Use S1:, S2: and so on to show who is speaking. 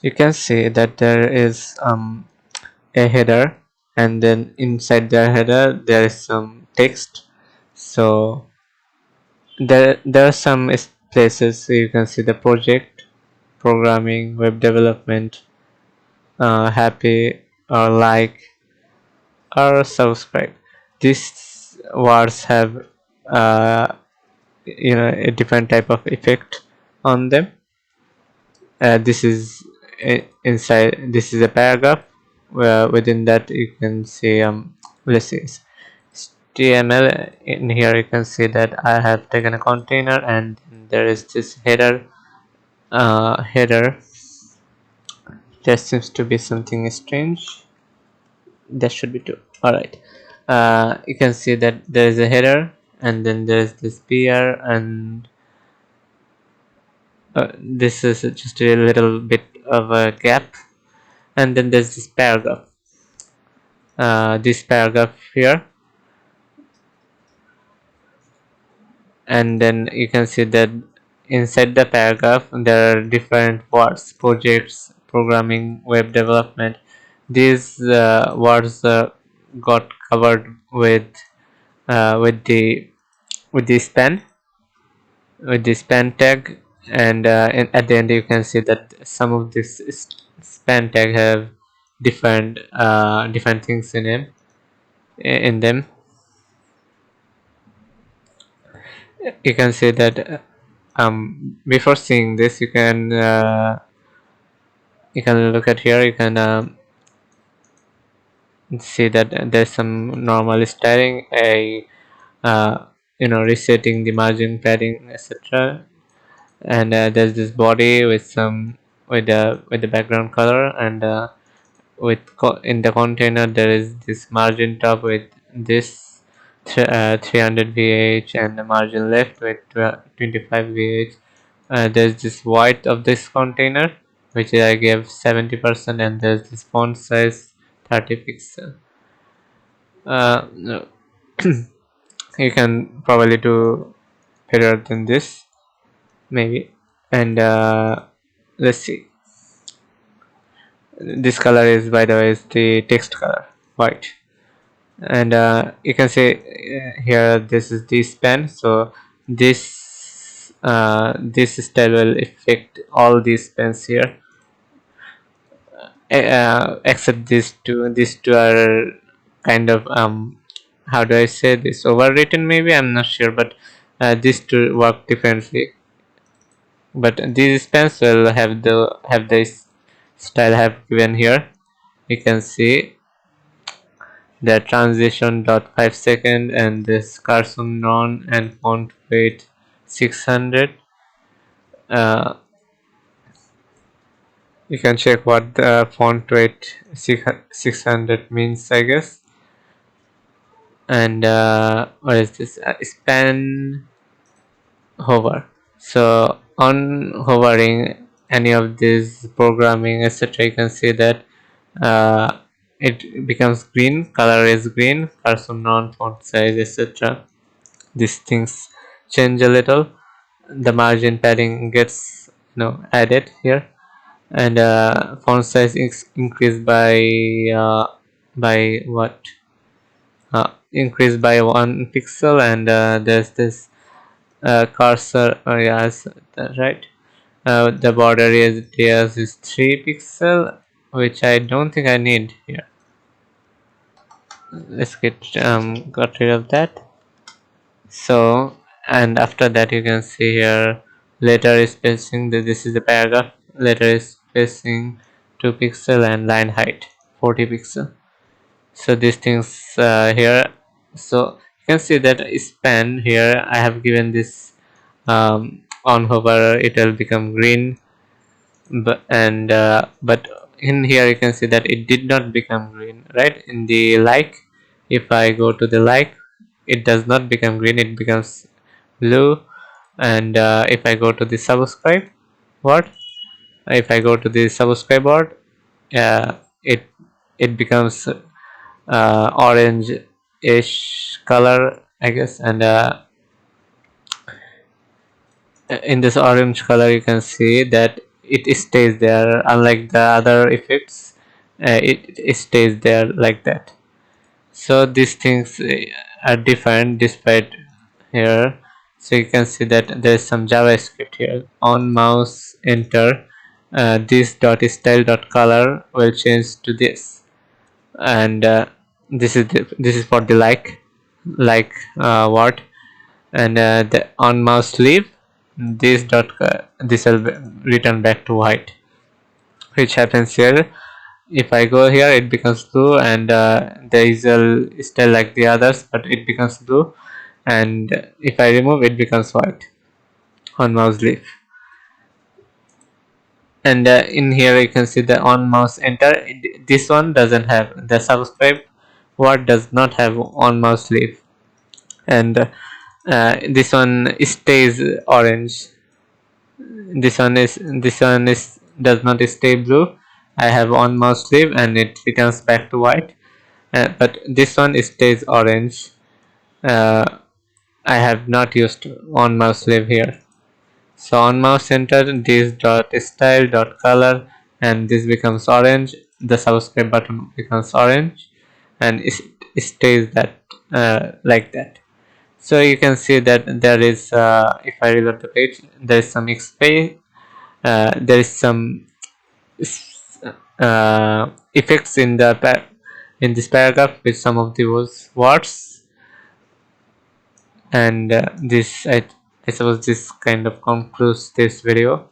S1: You can see that there is a header, and then inside the header there is some text. So there are some places you can see the project, programming, web development, happy, or like, or subscribe. These words have a different type of effect on them. This is inside. This is a paragraph. Where within that you can see let's see HTML. In here you can see that I have taken a container, and there is this header. There seems to be something strange. That should be two. All right. You can see that there is a header, and then there is this PR, and this is just a little bit of a gap, and then there's this paragraph. This paragraph here, and then you can see that inside the paragraph there are different words: projects, programming, web development. These words got covered with uh, with the with the span with the span tag, and at the end you can see that some of this span tag have different things in them. You can see that before seeing this you can look at here. You can see that there's some normal styling, a resetting the margin, padding, etc. And there's this body with some with the background color, and in the container there is this margin top with this 300 VH, and the margin left with 25 VH. There's this white of this container, which I gave 70%, and there's this font size 30 pixel. No. You can probably do better than this, maybe. And let's see, this color is, by the way, is the text color, white. And you can see here this is the span. So this style will affect all these spans here, except these two are kind of how do I say this, overwritten, maybe, I'm not sure, but these two work differently. But these spans will have this style I have given here. You can see the transition dot 5 second, and this carson non and font weight 600. You can check what the font weight 600 means, I guess. And what is this, span hover. So on hovering any of this programming, etc., you can see that uh, it becomes green, color is green, cursor non, font size, etc. These things change a little. The margin padding gets added here, and font size is increased by what, increased by 1 pixel, and there's this cursor, yes, that's right. The border radius is 3 pixel, which I don't think I need here. Let's got rid of that. So, and after that you can see here letter spacing. This is the paragraph. Letter spacing 2 pixel, and line height 40 pixel. So these things here. So you can see that span here I have given this on hover it will become green, but in here you can see that it did not become green, right? In the like, if I go to the like, it does not become green, it becomes blue. And if I go to the subscribe word, if I go to the subscribe word, uh, it it becomes orange-ish color, I guess. And in this orange color you can see that it stays there, unlike the other effects. It stays there like that. So these things are different despite here. So you can see that there is some JavaScript here. On mouse enter, this dot style dot color will change to this, and this is for the word, and the on mouse leave, this will return back to white, which happens here. If I go here, it becomes blue, and the is still like the others, but it becomes blue. And if I remove, it becomes white on mouse leaf. And in here you can see the on mouse enter. This one doesn't have the subscribe word, does not have on mouse leaf, and this one stays orange. This one is does not stay blue. I have on mouse leaf and it returns back to white. But this one stays orange. uh, I have not used on mouse leaf here. So on mouse enter, this dot style dot color, and this becomes orange. The subscribe button becomes orange, and it stays that like that. So you can see that there is, if I reload the page, there is some XP, there is some effects in in this paragraph with some of those words, and I suppose this kind of concludes this video.